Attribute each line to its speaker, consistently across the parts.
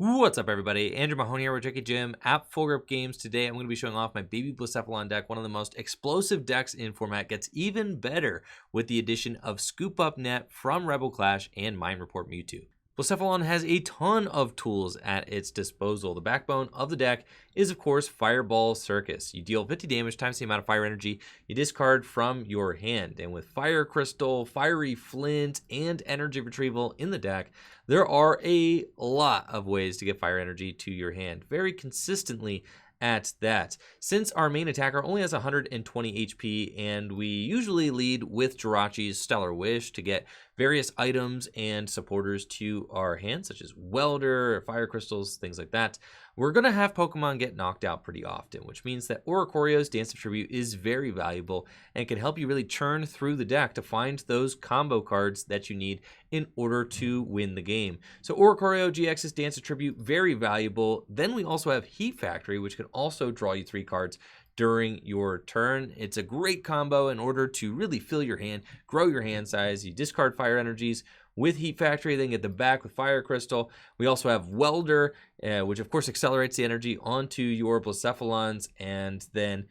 Speaker 1: What's up, everybody? Andrew Mahoney here with Jirachi Gym at Full Grip Games. Today, I'm going to be showing off my baby Blacephalon deck, one of the most explosive decks in format. Gets even better with the addition of Scoop Up Net from Rebel Clash and Mind Report Mewtwo. Blacephalon has a ton of tools at its disposal. The backbone of the deck is, of course, Fireball Circus. You deal 50 damage times the amount of fire energy you discard from your hand. And with Fire Crystal, Fiery Flint, and Energy Retrieval in the deck, there are a lot of ways to get fire energy to your hand very consistently at that. Since our main attacker only has 120 HP and we usually lead with Jirachi's Stellar Wish to get various items and supporters to our hand, such as Welder, Fire Crystals, things like that, we're going to have Pokemon get knocked out pretty often, which means that Oricorio's Dance of Tribute is very valuable and can help you really churn through the deck to find those combo cards that you need in order to win the game. So Oricorio-GX's Dance of Tribute, very valuable. Then we also have Heat Factory, which can also draw you 3 cards during your turn. It's a great combo in order to really fill your hand, grow your hand size. You discard fire energies with Heat Factory, then get them back with Fire Crystal. We also have Welder, which of course accelerates the energy onto your Blacephalons and then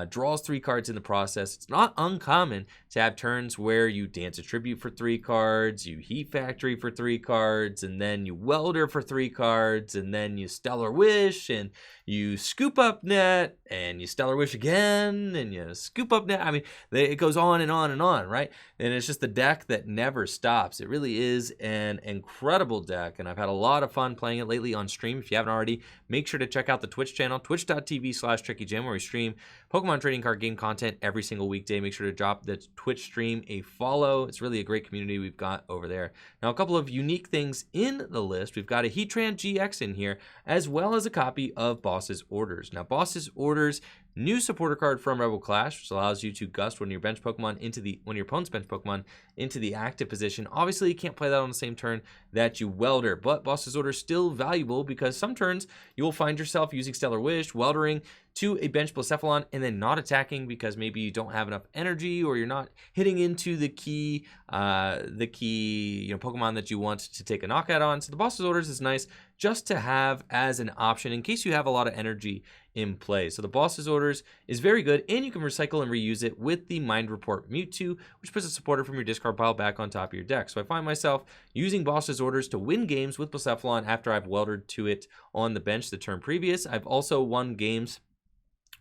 Speaker 1: draws 3 cards in the process. It's not uncommon to have turns where you Dance a Tribute for 3 cards, you Heat Factory for 3 cards, and then you Welder for 3 cards, and then you Stellar Wish, and you Scoop Up Net, and you Stellar Wish again, and you Scoop Up Net. I mean, it goes on and on and on, right? And it's just a deck that never stops. It really is an incredible deck, and I've had a lot of fun playing it lately on stream. If you haven't already, make sure to check out the Twitch channel, twitch.tv/JirachiGym, where we stream Pokemon trading card game content every single weekday. Make sure to drop the Twitch stream a follow. It's really a great community we've got over there. Now, a couple of unique things in the list. We've got a Heatran-GX in here, as well as a copy of Boss's Orders. Now, Boss's Orders, new supporter card from Rebel Clash, which allows you to gust when your opponent's bench Pokemon into the active position. Obviously, you can't play that on the same turn that you Welder, but Boss's Order is still valuable because some turns you will find yourself using Stellar Wish, Weldering to a bench Blacephalon, and then not attacking because maybe you don't have enough energy or you're not hitting into the key Pokemon that you want to take a knockout on. So the Boss's Orders is nice just to have as an option in case you have a lot of energy in play. So the Boss's Orders is very good, and you can recycle and reuse it with the Mind Report Mewtwo, which puts a supporter from your discard pile back on top of your deck. So I find myself using Boss's Orders to win games with Blacephalon after I've weldered to it on the bench the turn previous. I've also won games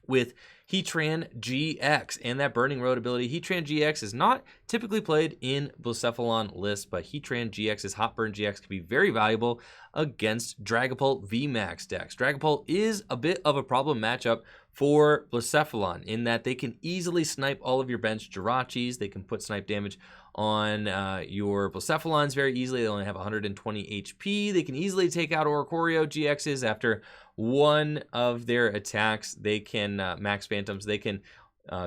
Speaker 1: with Heatran-GX and that Burning Road ability. Heatran-GX is not typically played in Blacephalon lists, but Heatran-GX's Hot Burn GX can be very valuable against Dragapult VMAX decks. Dragapult is a bit of a problem matchup for Blacephalon in that they can easily snipe all of your bench Jirachis. They can put snipe damage on your Blacephalons very easily. They only have 120 HP. They can easily take out Oricorio-GXs after one of their attacks. They can max Phantoms. They can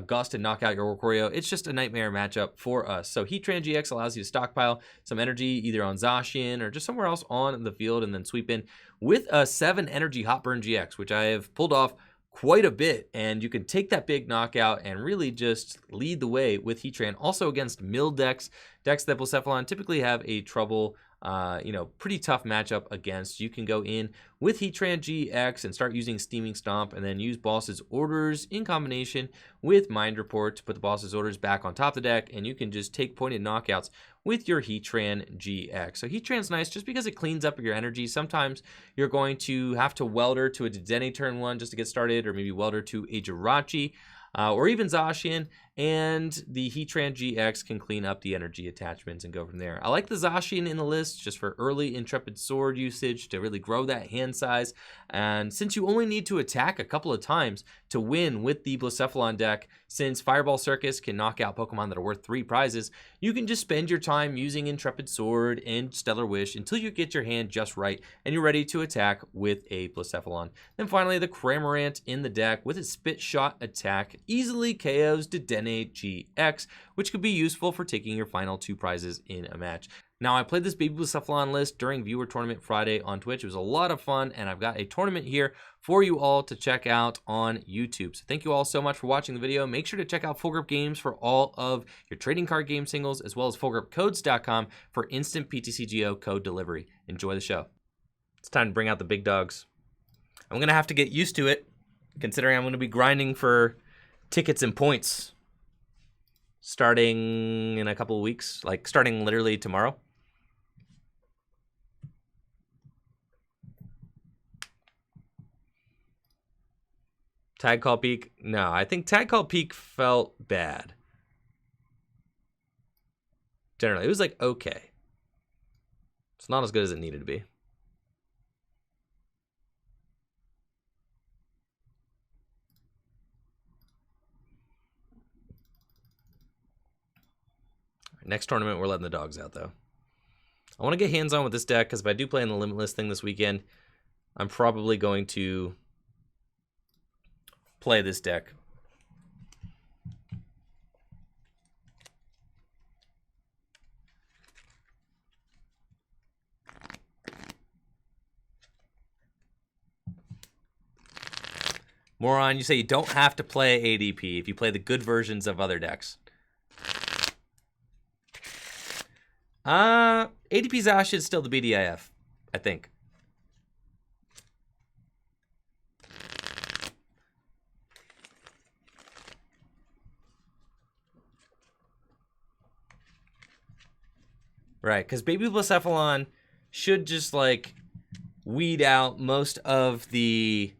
Speaker 1: gust and knock out your Oricorio. It's just a nightmare matchup for us. So Heatran-GX allows you to stockpile some energy either on Zacian or just somewhere else on the field and then sweep in with a 7 energy Hot Burn GX, which I have pulled off quite a bit, and you can take that big knockout and really just lead the way with Heatran. Also against mill decks that Blacephalon typically have a trouble, pretty tough matchup against. You can go in with Heatran-GX and start using Steaming Stomp and then use Boss's Orders in combination with Mind Report to put the Boss's Orders back on top of the deck, and you can just take pointed knockouts with your Heatran-GX. So Heatran's nice just because it cleans up your energy. Sometimes you're going to have to Welder to a Dedenne turn 1 just to get started, or maybe Welder to a Jirachi, or even Zacian, and the Heatran-GX can clean up the energy attachments and go from there. I like the Zacian in the list just for early Intrepid Sword usage to really grow that hand size, and since you only need to attack a couple of times to win with the Blacephalon deck, since Fireball Circus can knock out Pokemon that are worth 3 prizes, you can just spend your time using Intrepid Sword and Stellar Wish until you get your hand just right and you're ready to attack with a Blacephalon. Then finally, the Cramorant in the deck with its Spit Shot attack easily KOs Dedenne-GX, which could be useful for taking your final 2 prizes in a match. Now, I played this baby Blacephalon list during Viewer Tournament Friday on Twitch. It was a lot of fun, and I've got a tournament here for you all to check out on YouTube. So thank you all so much for watching the video. Make sure to check out Full Grip Games for all of your trading card game singles, as well as FullGripCodes.com for instant PTCGO code delivery. Enjoy the show. It's time to bring out the big dogs. I'm going to have to get used to it, considering I'm going to be grinding for tickets and points starting in a couple of weeks, like starting literally tomorrow. Tag Call Peak? No, I think Tag Call Peak felt bad. Generally, it was like okay. It's not as good as it needed to be. Next tournament, we're letting the dogs out, though. I want to get hands-on with this deck, because if I do play in the Limitless thing this weekend, I'm probably going to play this deck. Moron, you say you don't have to play ADP if you play the good versions of other decks. ADP Zash is still the BDIF, I think. Right, because Baby Blacephalon should just, like, weed out most of the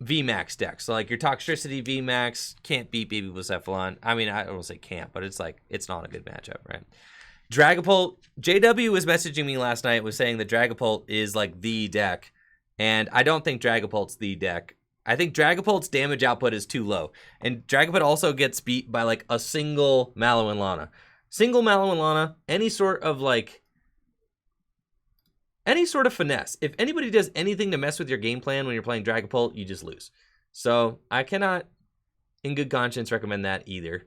Speaker 1: VMAX decks. So, like, your Toxtricity VMAX can't beat Baby Blacephalon. I mean, I don't say can't, but it's, like, it's not a good matchup, right? Dragapult, JW was messaging me last night, was saying that Dragapult is, like, the deck. And I don't think Dragapult's the deck. I think Dragapult's damage output is too low. And Dragapult also gets beat by, like, a single Mallow and Lana. Single Mallow and Lana, any sort of, like, any sort of finesse. If anybody does anything to mess with your game plan when you're playing Dragapult, you just lose. So I cannot, in good conscience, recommend that either.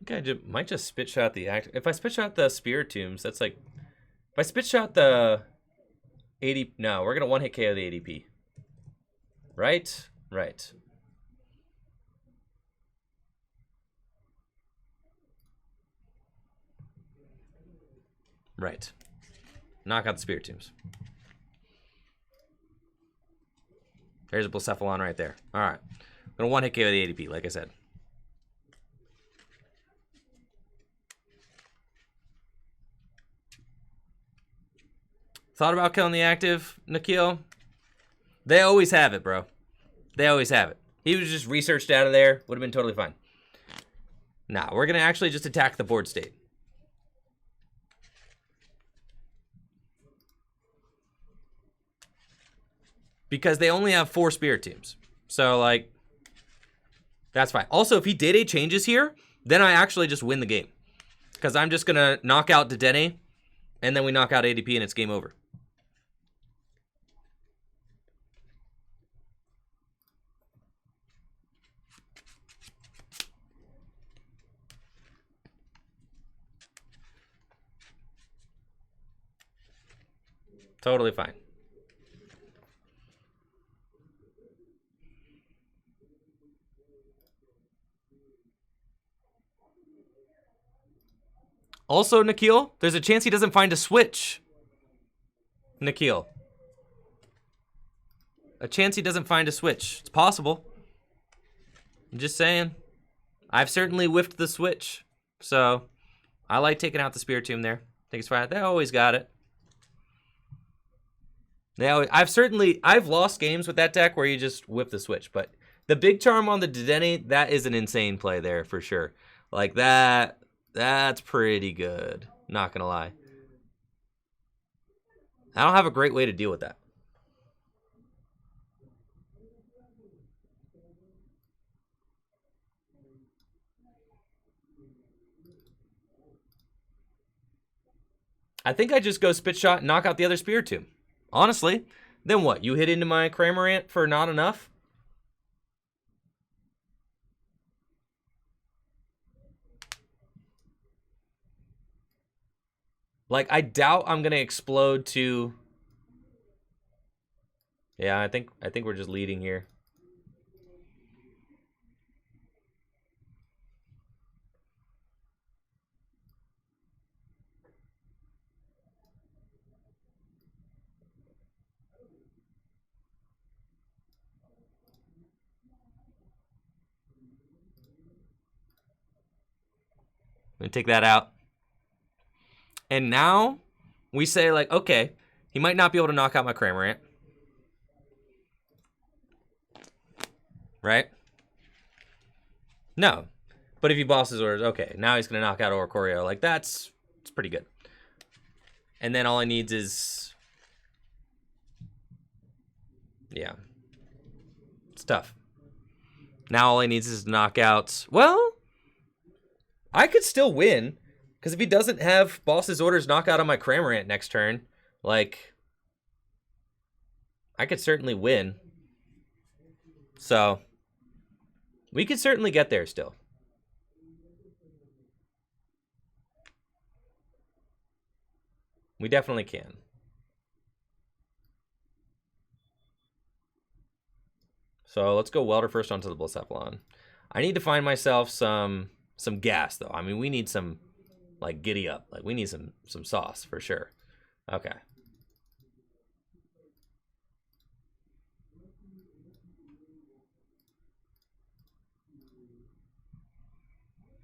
Speaker 1: I think I might just spit shot the act. If I spit shot the Spiritombs, that's like, if I spit shot the 80, no, we're gonna one hit KO the ADP. Right? Right. Right. Knock out the Spiritombs. There's a Blacephalon right there. All right. I'm gonna one hit KO the ADP, like I said. Thought about killing the active, Nikhil? They always have it, bro. They always have it. He was just researched out of there. Would have been totally fine. Nah, we're going to actually just attack the board state. Because they only have 4 Spiritombs. So, like, that's fine. Also, if he did 8 changes here, then I actually just win the game. Because I'm just going to knock out Dedenne, and then we knock out ADP, and it's game over. Totally fine. Also, Nikhil, there's a chance he doesn't find a switch. Nikhil. A chance he doesn't find a switch. It's possible. I'm just saying. I've certainly whiffed the switch. So, I like taking out the Spiritomb there. I think it's fine. They always got it. I've lost games with that deck where you just whip the switch, but the big charm on the Dedenne, that is an insane play there for sure. Like that's pretty good. Not gonna lie. I don't have a great way to deal with that. I think I just go spit shot and knock out the other Spiritomb. Honestly, then what? You hit into my Cramorant for not enough? Like, I doubt I'm gonna explode to... Yeah, I think we're just leading here. I'm gonna take that out. And now we say, like, okay, he might not be able to knock out my Cramorant. Right? No. But if he bosses orders, okay, now he's going to knock out Oricorio. Like, it's pretty good. And then all he needs is... Yeah. It's tough. Now all he needs is knockouts. Well, I could still win. Because if he doesn't have boss's orders knockout on my Cramorant next turn, like, I could certainly win. So, we could certainly get there still. We definitely can. So let's go Welder first onto the Blacephalon. I need to find myself some gas though. I mean, we need some, like, giddy up. Like, we need some sauce for sure. Okay.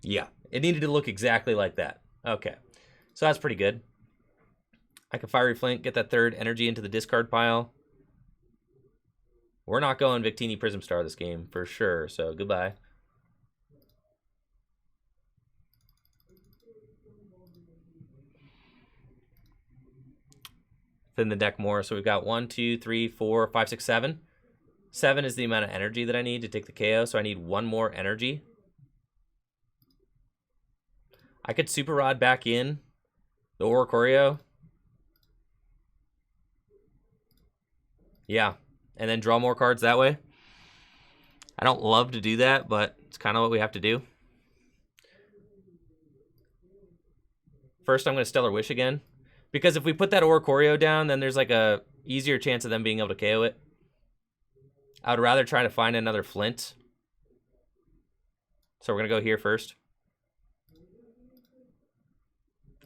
Speaker 1: Yeah, it needed to look exactly like that. Okay, so that's pretty good. I can Fiery Flint, get that third energy into the discard pile. We're not going Victini Prism Star this game for sure, so goodbye. Thin the deck more, so we've got 1, 2, 3, 4, 5, 6, 7. 7 is the amount of energy that I need to take the KO, so I need 1 more energy. I could Super Rod back in the Oricorio. Yeah, and then draw more cards that way. I don't love to do that, but it's kind of what we have to do. First, I'm going to Stellar Wish again. Because if we put that Oricorio down, then there's like a easier chance of them being able to KO it. I would rather try to find another Flint. So we're going to go here first.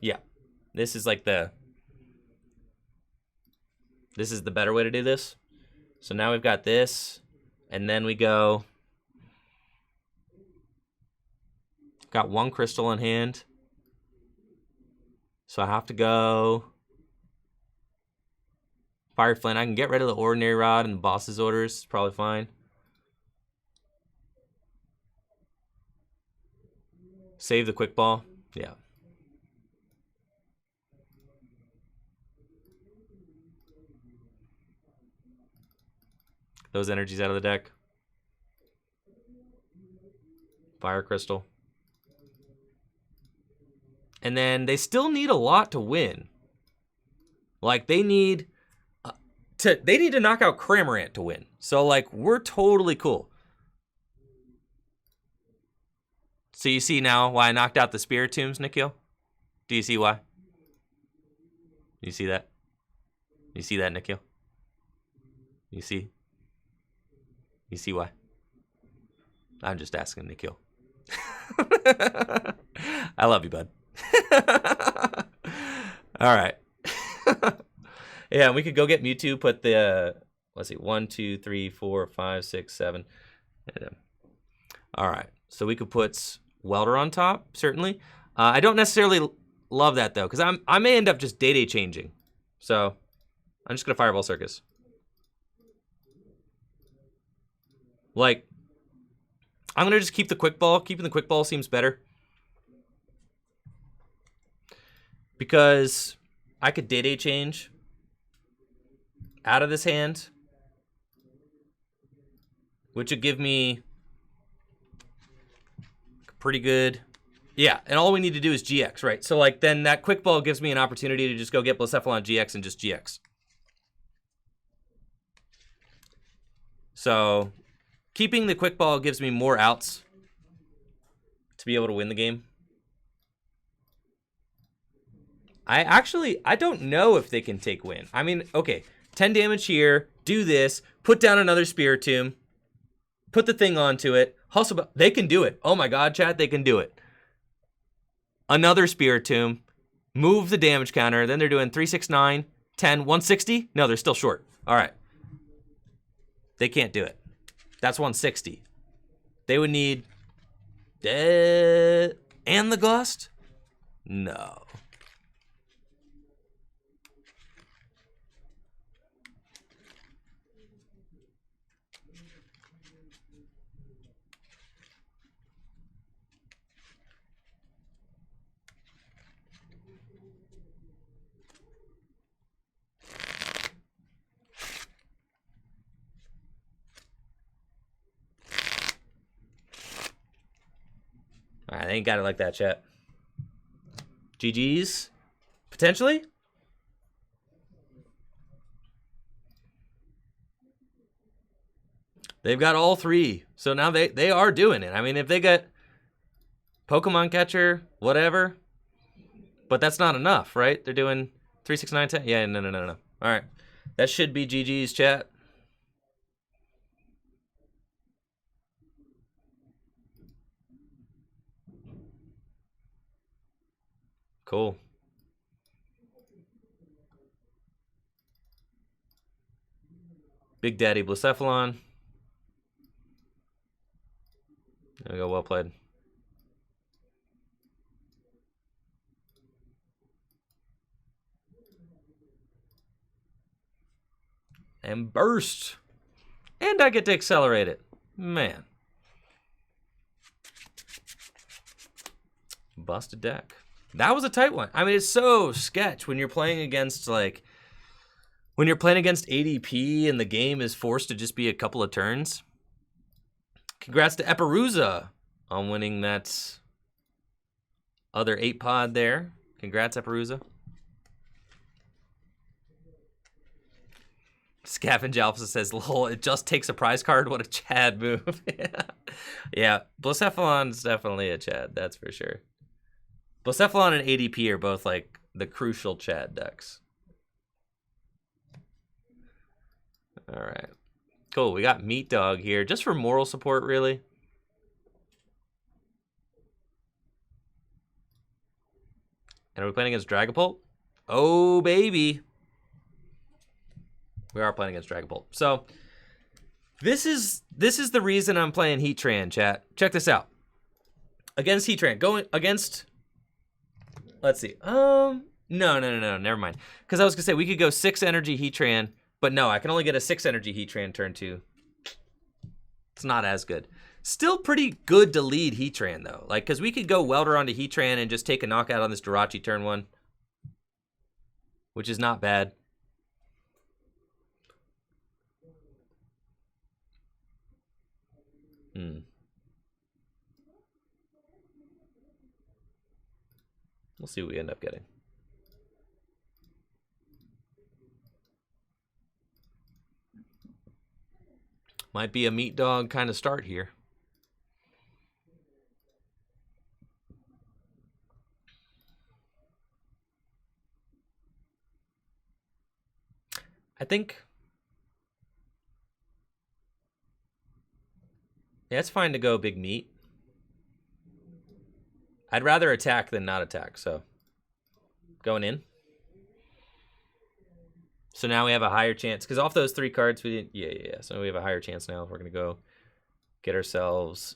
Speaker 1: Yeah. This is like this is the better way to do this. So now we've got this. And then we go. Got 1 crystal in hand. So I have to go Fire Flint. I can get rid of the Ordinary Rod and the boss's orders. It's probably fine. Save the Quick Ball. Yeah. Those energies out of the deck. Fire Crystal. And then they still need a lot to win. Like, they need to knock out Cramorant to win. So, like, we're totally cool. So you see now why I knocked out the Spiritombs, Nikhil? Do you see why? You see that? You see that, Nikhil? You see? You see why? I'm just asking, Nikhil. I love you, bud. All right. Yeah, we could go get Mewtwo, put the, let's see, 1, 2, 3, 4, 5, 6, 7. All right. So we could put Welder on top, certainly. I don't necessarily love that, though, because I may end up just day changing. So I'm just going to Fireball Circus. Like, I'm going to just keep the Quick Ball. Keeping the Quick Ball seems better. Because I could day change out of this hand, which would give me pretty good. Yeah, and all we need to do is GX, right? So, like, then that Quick Ball gives me an opportunity to just go get Blacephalon-GX and just GX. So, keeping the Quick Ball gives me more outs to be able to win the game. I don't know if they can take win. I mean, okay, 10 damage here, do this, put down another Spiritomb, put the thing onto it, hustle, they can do it. Oh my god, chat, they can do it. Another Spiritomb, move the damage counter, then they're doing 3, 6, 9, 10, 160? No, they're still short. All right. They can't do it. That's 160. They would need... and the Gust? No. All right, they ain't got it like that, chat. GG's, potentially. They've got all three, so now they are doing it. I mean, if they get Pokemon Catcher, whatever, but that's not enough, right? They're doing 3, 6, 9, 10. Yeah, no. All right, that should be GG's, chat. Cool. Big Daddy Blacephalon. There we go, well played. And burst. And I get to accelerate it. Man. Busted deck. That was a tight one. I mean, it's so sketch when you're playing against, like, when you're playing against ADP and the game is forced to just be a couple of turns. Congrats to Eperuza on winning that other 8-pod there. Congrats, Eperuza. Scavenge Alpha says, lol, it just takes a prize card. What a Chad move. Yeah, Blacephalon's definitely a Chad, that's for sure. Blacephalon and ADP are both, like, the crucial Chad decks. All right. Cool, we got Meat Dog here, just for moral support, really. And are we playing against Dragapult? Oh, baby. We are playing against Dragapult. So, this is the reason I'm playing Heatran, chat. Check this out. Against Heatran, going against... Let's see. No, never mind. Because I was going to say, we could go 6 energy Heatran, but no, I can only get a 6 energy Heatran turn 2. It's not as good. Still pretty good to lead Heatran, though. Like, because we could go Welder onto Heatran and just take a knockout on this Jirachi turn 1. Which is not bad. We'll see what we end up getting. Might be a Meat Dog kind of start here. I think... Yeah, it's fine to go big meat. I'd rather attack than not attack, so going in. So now we have a higher chance, because off those 3 cards, we didn't, yeah. So we have a higher chance now if we're going to go get ourselves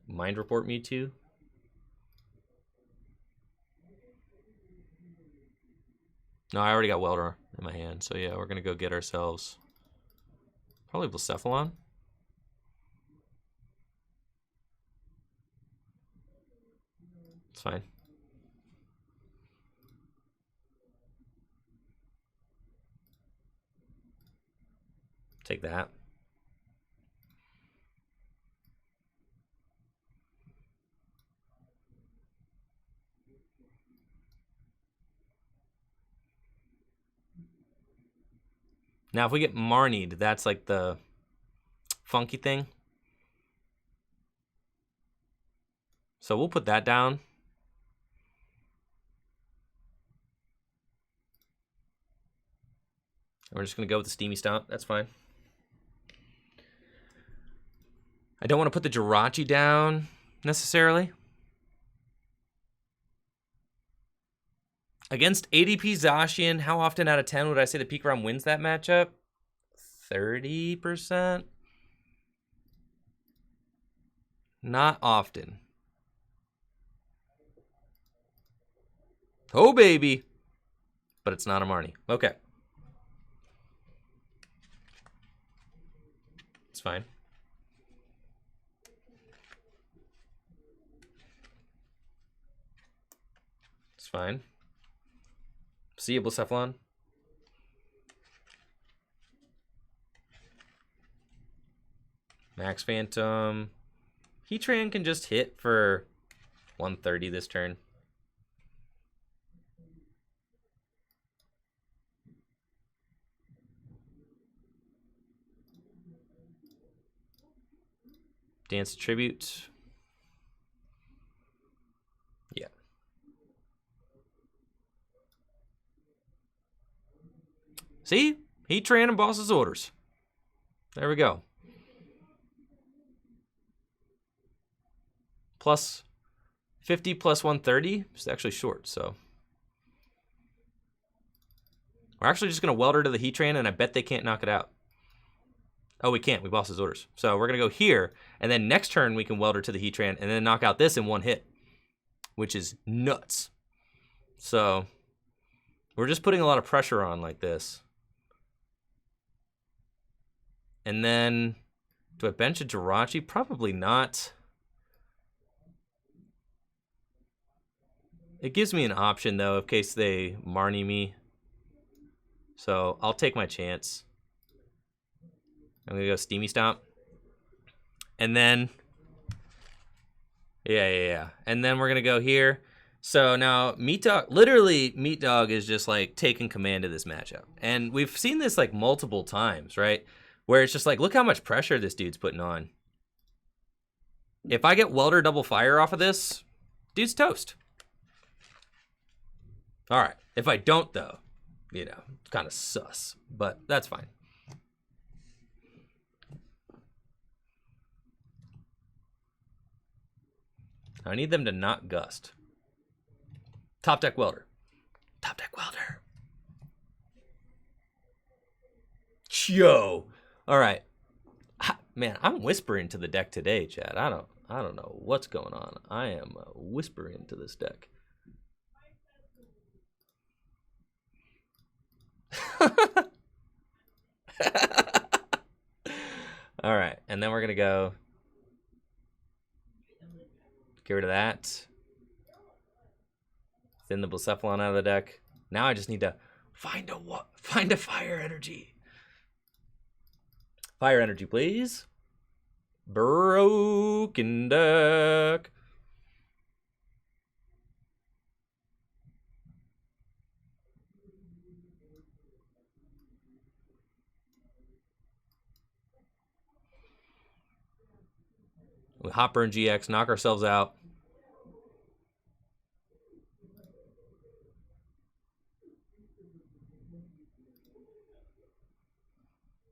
Speaker 1: Mind Report Mewtwo. No, I already got Welder in my hand, so yeah, we're going to go get ourselves probably Blacephalon. It's fine. Take that. Now, if we get Marnied, that's like the funky thing. So we'll put that down. We're just going to go with the Steamy Stomp. That's fine. I don't want to put the Jirachi down necessarily. Against ADP Zacian, how often out of 10 would I say the Pikarom wins that matchup? 30%? Not often. Oh, baby. But it's not a Marnie. Okay. It's fine. It's fine. See you, Blacephalon. Max Phantom. Heatran can just hit for 130 this turn. Dance Tribute. Yeah. See? Heatran and Boss's orders. There we go. Plus 50 plus 130. It's actually short, so. We're actually just going to weld her to the Heatran, and I bet they can't knock it out. Oh, we can't. We Boss's orders. So we're going to go here, and then next turn we can weld her to the Heatran, and then knock out this in one hit, which is nuts. So we're just putting a lot of pressure on like this. And then, do I bench a Jirachi? Probably not. It gives me an option, though, in case they Marnie me. So I'll take my chance. I'm going to go Steamy Stomp. And then, yeah. And then we're going to go here. So now Meat Dog, literally Meat Dog is just like taking command of this matchup. And we've seen this like multiple times, right? Where it's just like, look how much pressure this dude's putting on. If I get Welder double fire off of this, dude's toast. All right. If I don't, though, you know, it's kind of sus, but that's fine. I need them to not gust. Top deck Welder. Top deck Welder. Yo. All right. Man, I'm whispering to the deck today, Chad. I don't know what's going on. I am whispering to this deck. All right, and then we're gonna go get rid of that. Thin the Blacephalon out of the deck. Now I just need to find a fire energy. Fire energy, please. Broken deck. We Hot Burn GX, knock ourselves out.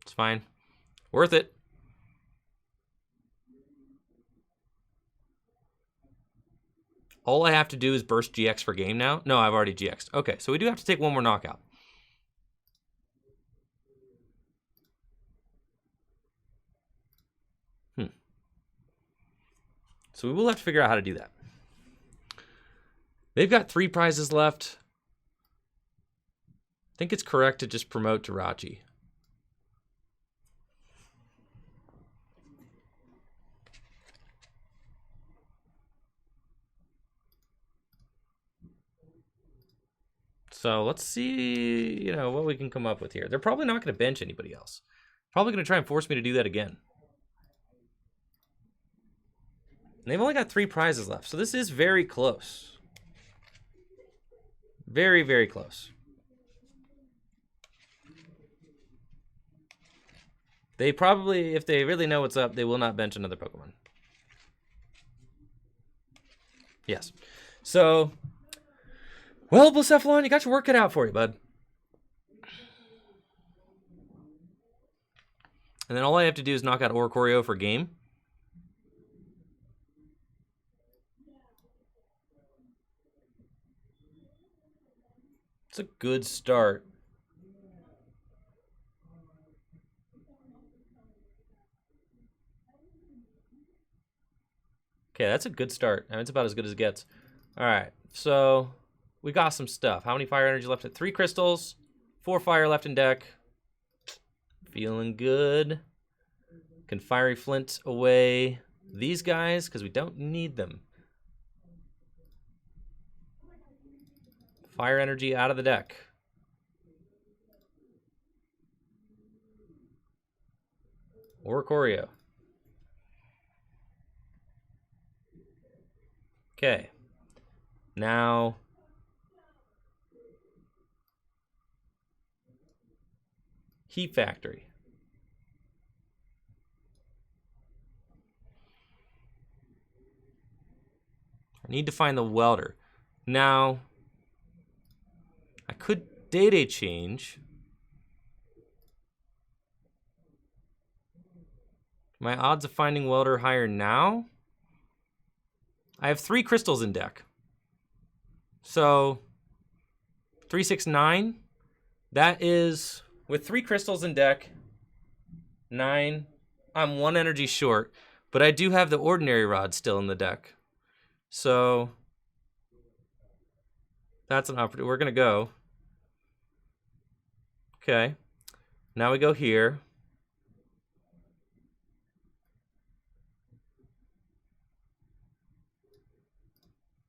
Speaker 1: It's fine. Worth it. All I have to do is burst GX for game now. No, I've already GX'd. Okay, so we do have to take one more knockout. So we will have to figure out how to do that. They've got 3 prizes left. I think it's correct to just promote Jirachi. So let's see, you know, what we can come up with here. They're probably not going to bench anybody else. Probably going to try and force me to do that again. And they've only got 3 prizes left, so this is very close. Very, very close. They probably, if they really know what's up, they will not bench another Pokemon. Yes. So, well, Blacephalon, you got your work cut out for you, bud. And then all I have to do is knock out Oricorio for game. It's a good start. Okay, that's a good start. I mean, it's about as good as it gets. All right, so we got some stuff. How many fire energy left? 3 crystals, 4 fire left in deck. Feeling good. Can Fiery Flint away these guys because we don't need them. Fire energy out of the deck. Oricorio. Okay. Now Heat Factory. I need to find the welder. Now I could Dedenne change. My odds of finding welder higher now? I have 3 crystals in deck. So 3, 6, 9. That is, with 3 crystals in deck, 9. I'm 1 energy short, but I do have the Ordinary Rod still in the deck. So that's an opportunity. We're gonna go. Okay. Now we go here.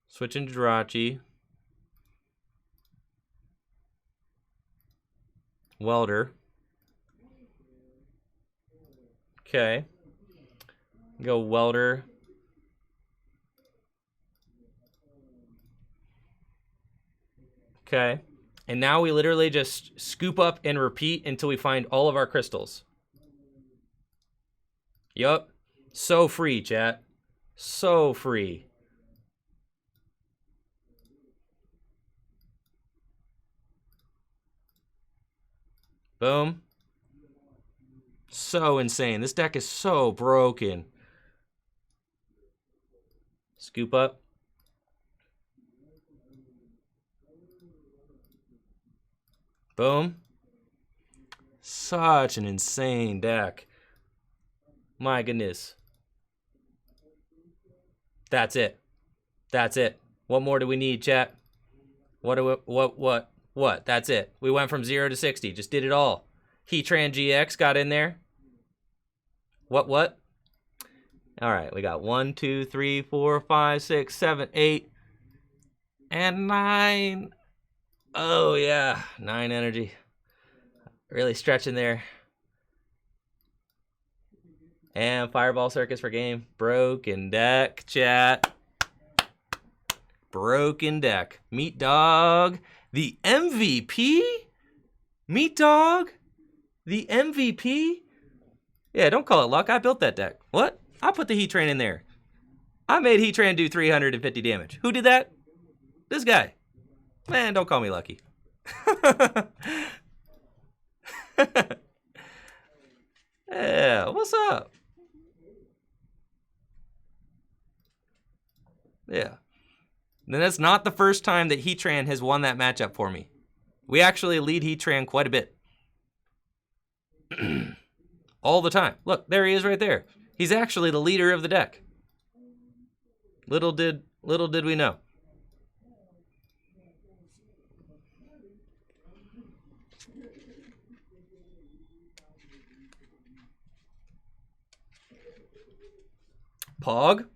Speaker 1: Switch into Jirachi. Welder. Okay. Go Welder. Okay. And now we literally just scoop up and repeat until we find all of our crystals. Yup. So free, chat. So free. Boom. So insane. This deck is so broken. Scoop up. Boom. Such an insane deck. My goodness. That's it. That's it. What more do we need, chat? What? That's it. We went from 0 to 60. Just did it all. Heatran-GX got in there. What? All right, we got 1, 2, 3, 4, 5, 6, 7, 8, and 9. Oh, yeah. 9 energy. Really stretching there. And Fireball Circus for game. Broken deck, chat. Broken deck. Meat Dog. The MVP? Meat Dog? The MVP? Yeah, don't call it luck. I built that deck. What? I put the Heatran in there. I made Heatran do 350 damage. Who did that? This guy. Man, don't call me lucky. Yeah, what's up? Yeah. Then that's not the first time that Heatran has won that matchup for me. We actually lead Heatran quite a bit. All the time. Look, there he is right there. He's actually the leader of the deck. Little did we know. Pog.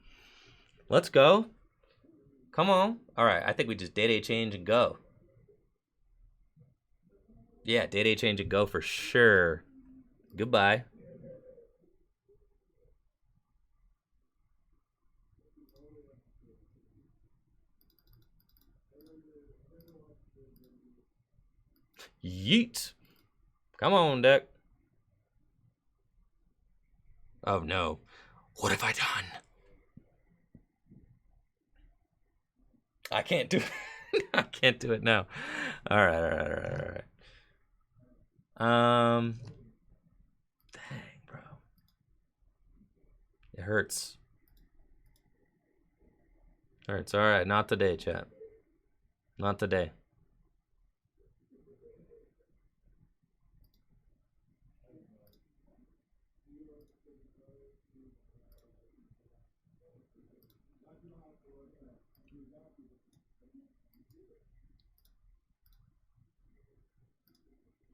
Speaker 1: Let's go. Come on. All right, I think we just Dedenne change and go. Yeah, Dedenne change and go for sure. Goodbye. Yeet. Come on, deck. Oh, no. What have I done? I can't do it. I can't do it now. All right. Dang, bro. It hurts. Hurts. All right, not today, chat. Not today.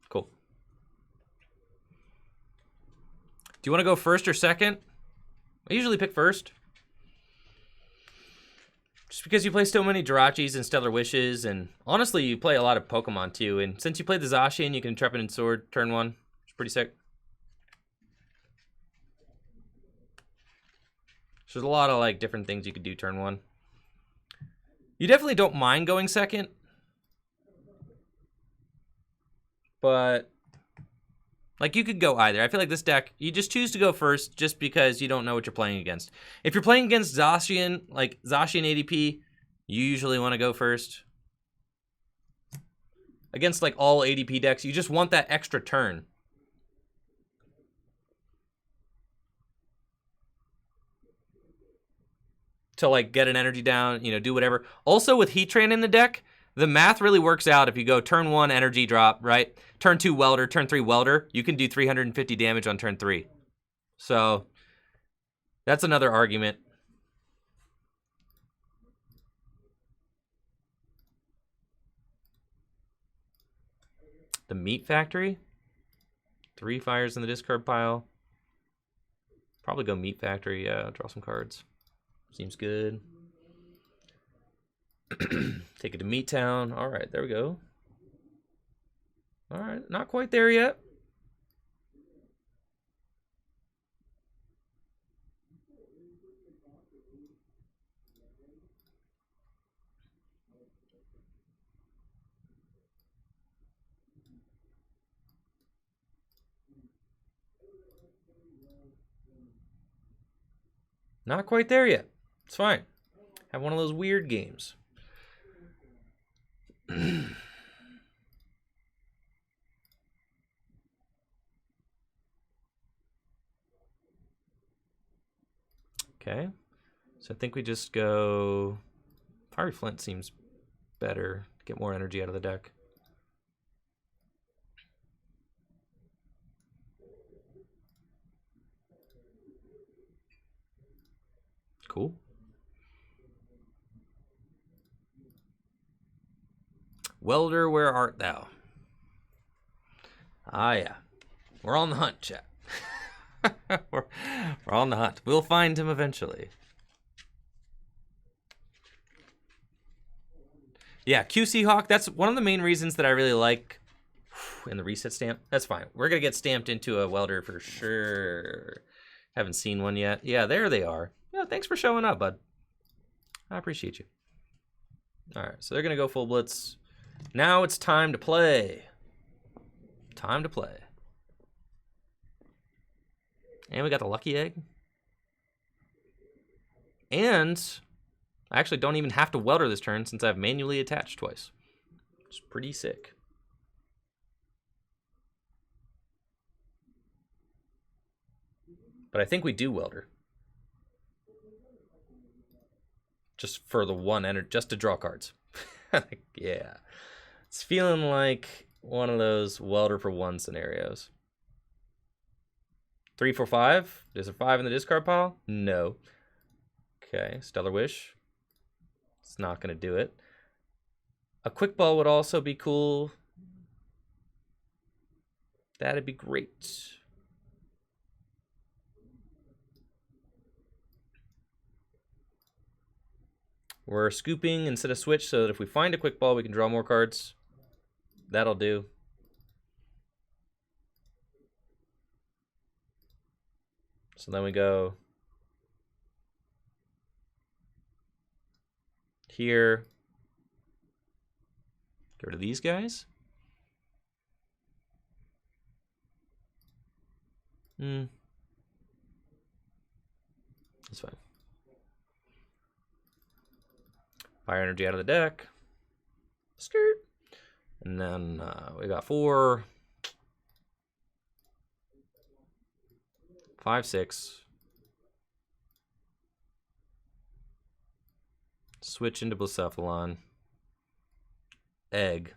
Speaker 1: Cool. Do you want to go first or second? I usually pick first. Just because you play so many Jirachis and Stellar Wishes, and honestly, you play a lot of Pokemon too. And since you play the Zacian, you can Intrepid and Sword turn 1. It's pretty sick. So there's a lot of like different things you could do turn 1. You definitely don't mind going second, but like you could go either. I feel like this deck, you just choose to go first just because you don't know what you're playing against. If you're playing against Zacian, like Zacian ADP, you usually want to go first. Against like all ADP decks, you just want that extra turn. To like get an energy down, you know, do whatever. Also with Heatran in the deck, the math really works out if you go turn 1 energy drop, right? Turn 2 welder, turn 3 welder, you can do 350 damage on turn 3. So that's another argument. The Meat Factory, 3 fires in the discard pile. Probably go Meat Factory, yeah, draw some cards. Seems good. Take it to Meat Town. All right, there we go. All right, not quite there yet. Not quite there yet. It's fine. Have one of those weird games. Okay. So I think we just go... Fiery Flint seems better. Get more energy out of the deck. Cool. Welder, where art thou? Ah, yeah. We're on the hunt, chat. we're on the hunt. We'll find him eventually. Yeah, QC Hawk, that's one of the main reasons that I really like in the reset stamp. That's fine. We're going to get stamped into a welder for sure. Haven't seen one yet. Yeah, there they are. Yeah, thanks for showing up, bud. I appreciate you. All right, so they're going to go full blitz. Now it's time to play. Time to play. And we got the Lucky Egg. And I actually don't even have to welder this turn since I've manually attached twice. It's pretty sick. But I think we do welder. Just for the one energy, just to draw cards. Yeah. It's feeling like one of those welder for 1 scenarios. 3, 4, 5. Is there 5 in the discard pile? No. Okay, Stellar Wish. It's not going to do it. A Quick Ball would also be cool. That'd be great. We're scooping instead of switch so that if we find a Quick Ball, we can draw more cards. That'll do. So then we go here. Get rid of these guys. That's fine. Fire energy out of the deck. Skirt. And then we got 4, 5, 6. Switch into Blacephalon. Egg.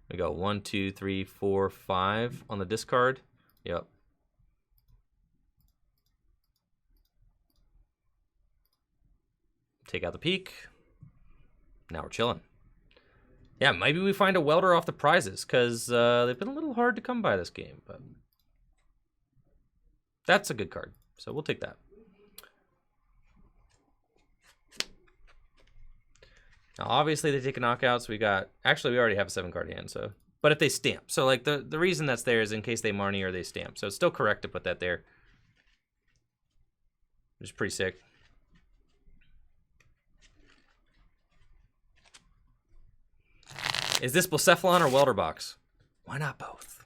Speaker 1: We go 1, 2, 3, 4, 5 on the discard. Yep. Take out the peak. Now we're chilling. Yeah, maybe we find a welder off the prizes, because they've been a little hard to come by this game, but that's a good card, so we'll take that. Now, obviously, they take a knockout, so we got... Actually, we already have a 7-card hand, so... But if they stamp. So, like, the reason that's there is in case they Marnie or they stamp. So, it's still correct to put that there. Which is pretty sick. Is this Blacephalon or Welder box? Why not both?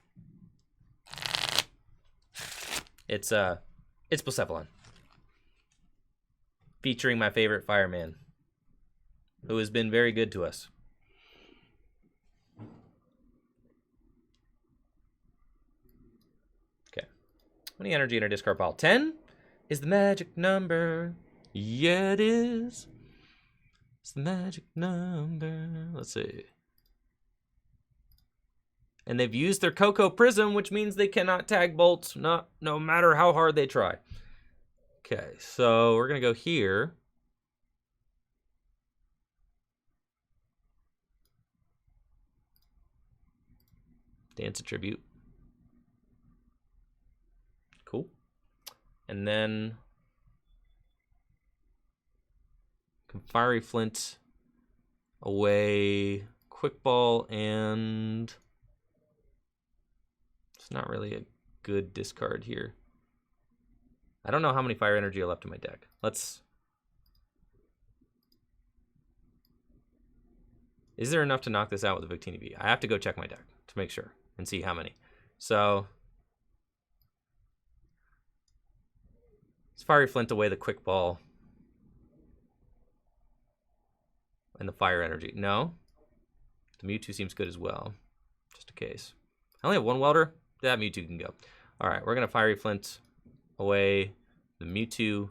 Speaker 1: It's Blacephalon. Featuring my favorite fireman, who has been very good to us. Okay. How many energy in our discard pile? 10 is the magic number. Yeah, it is. It's the magic number. Let's see. And they've used their Cocoa Prism, which means they cannot tag bolts, no matter how hard they try. Okay, so we're going to go here. Dance a Tribute. Cool. And then Fiery Flint away, Quick Ball, and it's not really a good discard here. I don't know how many fire energy are left in my deck. Is there enough to knock this out with the Victini V? I have to go check my deck to make sure and see how many. So it's Fiery Flint away, the Quick Ball, and the fire energy. No. The Mewtwo seems good as well, just in case. I only have one welder. That Mewtwo can go. All right, we're going to Fiery Flint away the Mewtwo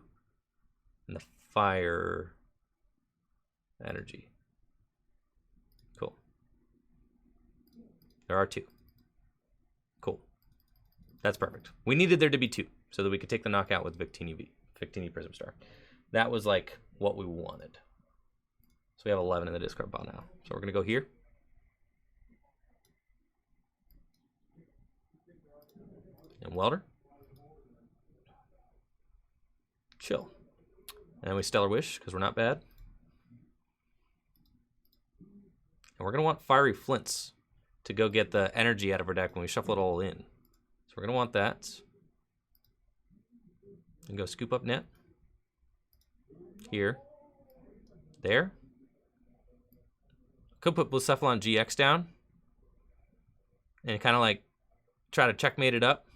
Speaker 1: and the fire energy. Cool. There are 2. Cool. That's perfect. We needed there to be 2 so that we could take the knockout with Victini Prism Star. That was like what we wanted. So we have 11 in the discard pile now. So we're going to go here. And Welder. Chill. And we Stellar Wish, because we're not bad. And we're going to want Fiery Flints to go get the energy out of our deck when we shuffle it all in. So we're going to want that. And go Scoop Up Net. Here. There. Could put Blacephalon-GX down. And kind of like try to checkmate it up.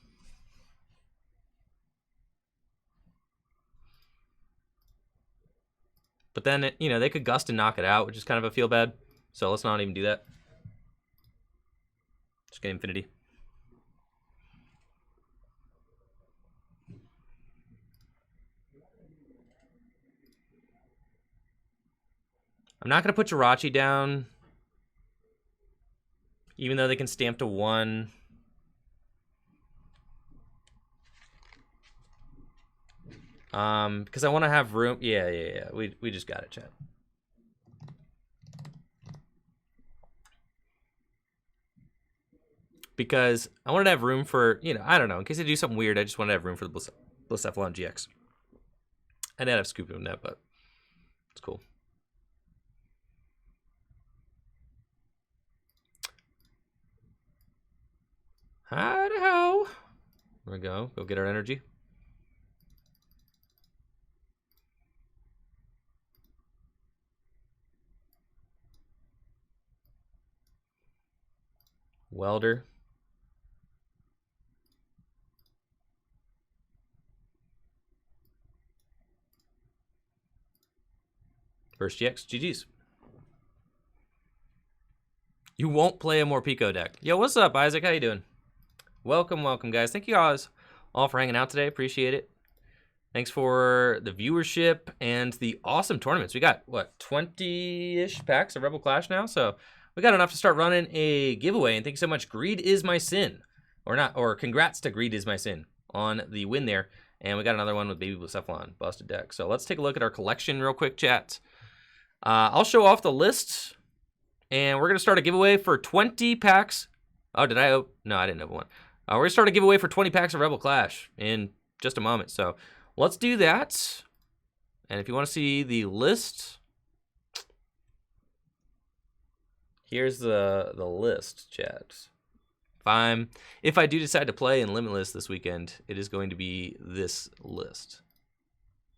Speaker 1: But then, you know, they could gust and knock it out, which is kind of a feel bad. So let's not even do that. Just get Infinity. I'm not going to put Jirachi down, even though they can stamp to 1. Because I want to have room. Yeah. We just got it, chat. Because I wanted to have room for, you know, I don't know, in case they do something weird, I just wanted to have room for the Blacephalon-GX. I didn't have Scoop Up Net, but it's cool. Hi-ho. There we go. Go get our energy. Welder. First GX, GG's. You won't play a more Pico deck. Yo, what's up, Isaac? How you doing? Welcome, guys. Thank you guys all for hanging out today. Appreciate it. Thanks for the viewership and the awesome tournaments. We got, what, 20-ish packs of Rebel Clash now? So we got enough to start running a giveaway. And thank you so much, Greed Is My Sin. Or congrats to Greed Is My Sin on the win there. And we got another one with Baby Blacephalon, busted deck. So let's take a look at our collection real quick, chat. I'll show off the list. And we're going to start a giveaway for 20 packs. Oh, did I? No, I didn't have one. We're going to start a giveaway for 20 packs of Rebel Clash in just a moment. So let's do that. And if you want to see the list, here's the list, chat. If I do decide to play in Limitless this weekend, it is going to be this list.